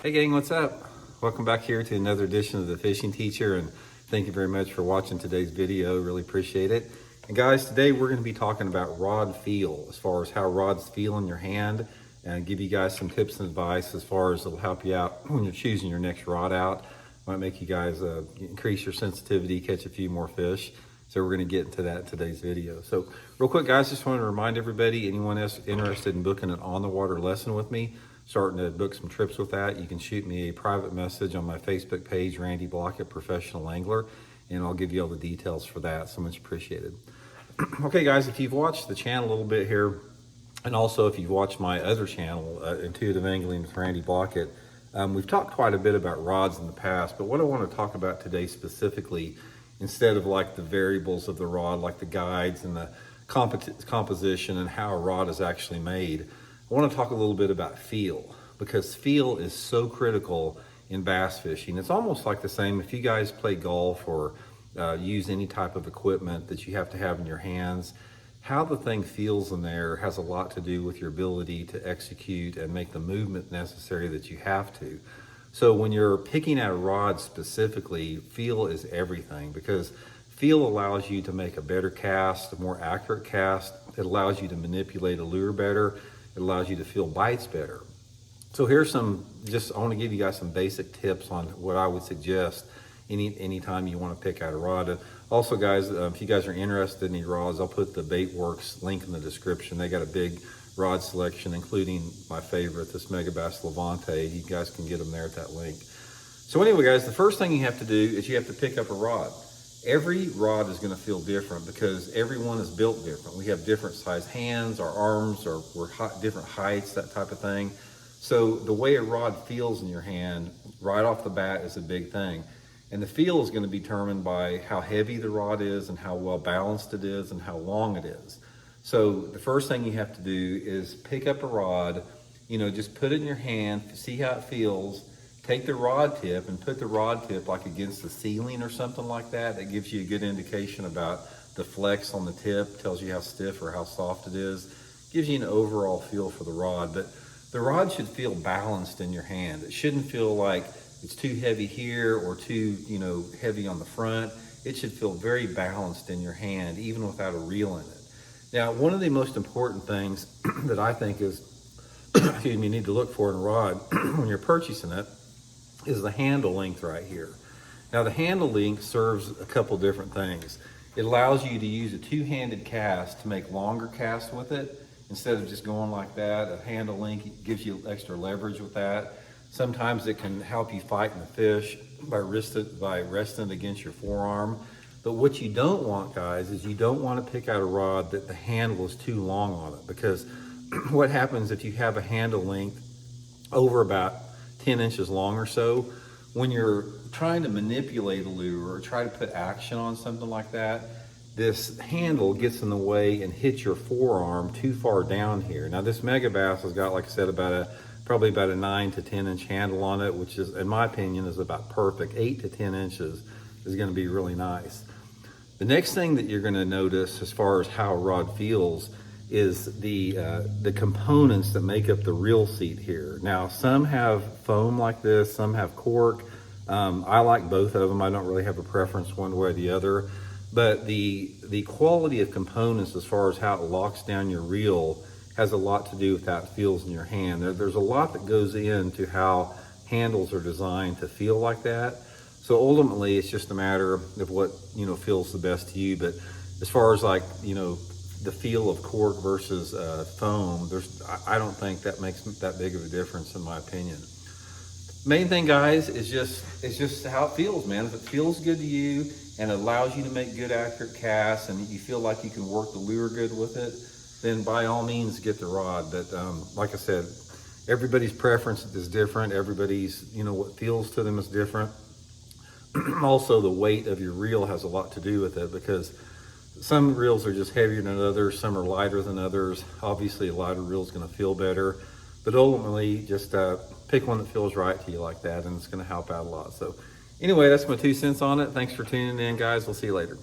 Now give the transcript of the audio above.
Hey gang, what's up? Welcome back here to another edition of The Fishing Teacher, and thank you very much for watching today's video. Really appreciate it. And guys, today we're going to be talking about rod feel, as far as how rods feel in your hand, and give you guys some tips and advice as far as it'll help you out when you're choosing your next rod out. Might make you guys increase your sensitivity, catch a few more fish. So we're going to get into that in today's video. So real quick guys, just want to remind everybody, anyone else interested in booking an on the water lesson with me, starting to book some trips with that, you can shoot me a private message on my Facebook page, Randy Blockett Professional Angler, and I'll give you all the details for that. So much appreciated. Okay guys, if you've watched the channel a little bit here, and also if you've watched my other channel, Intuitive Angling with Randy Blockett, we've talked quite a bit about rods in the past, but what I want to talk about today specifically, instead of like the variables of the rod, like the guides and the composition and how a rod is actually made, I want to talk a little bit about feel, because feel is so critical in bass fishing. It's almost like the same if you guys play golf or use any type of equipment that you have to have in your hands. How the thing feels in there has a lot to do with your ability to execute and make the movement necessary that you have to. So when you're picking out a rod specifically, feel is everything, because feel allows you to make a better cast, a more accurate cast. It allows you to manipulate a lure better. It allows you to feel bites better. So here's some, I want to give you guys some basic tips on what I would suggest anytime you want to pick out a rod. And also guys, if you guys are interested in these rods, I'll put the Baitworks link in the description. They got a big rod selection, including my favorite, this Megabass Levante. You guys can get them there at that link. So anyway guys, the first thing you have to do is you have to pick up a rod. Every rod is going to feel different because everyone is built different. We have different size hands, our arms we're different heights, that type of thing. So the way a rod feels in your hand right off the bat is a big thing. And the feel is going to be determined by how heavy the rod is and how well balanced it is and how long it is. So the first thing you have to do is pick up a rod, just put it in your hand, see how it feels. Take the rod tip and put the rod tip like against the ceiling or something like that. That gives you a good indication about the flex on the tip, tells you how stiff or how soft it is. Gives you an overall feel for the rod, but the rod should feel balanced in your hand. It shouldn't feel like it's too heavy here or too, heavy on the front. It should feel very balanced in your hand, even without a reel in it. Now, one of the most important things that I think is, you need to look for in a rod when you're purchasing it, is the handle length right here. Now the handle length serves a couple different things. It allows you to use a two-handed cast to make longer casts with it. Instead of just going like that, a handle length gives you extra leverage with that. Sometimes it can help you fight in the fish by resting against your forearm. But what you don't want, guys, is you don't want to pick out a rod that the handle is too long on it, because what happens if you have a handle length over about 10 inches long or so, when you're trying to manipulate a lure or try to put action on something like that, this handle gets in the way and hits your forearm too far down here. Now this Megabass has got, like I said, probably about a 9 to 10 inch handle on it, which is, in my opinion, is about perfect. 8 to 10 inches is going to be really nice. The next thing that you're going to notice as far as how a rod feels is the components that make up the reel seat here. Now, some have foam like this, some have cork. I like both of them. I don't really have a preference one way or the other. But the quality of components as far as how it locks down your reel has a lot to do with how it feels in your hand. There's a lot that goes into how handles are designed to feel like that. So ultimately, it's just a matter of what feels the best to you. But as far as the feel of cork versus foam, I don't think that makes that big of a difference in my opinion. Main thing, guys, is just how it feels, man. If it feels good to you and allows you to make good, accurate casts, and you feel like you can work the lure good with it, then by all means get the rod. But like I said, everybody's preference is different. Everybody's, what feels to them is different. Also, the weight of your reel has a lot to do with it, because some reels are just heavier than others, some are lighter than others. Obviously, a lighter reel is going to feel better, but ultimately, just pick one that feels right to you like that, and it's going to help out a lot. So anyway, that's my 2 cents on it. Thanks for tuning in, guys. We'll see you later.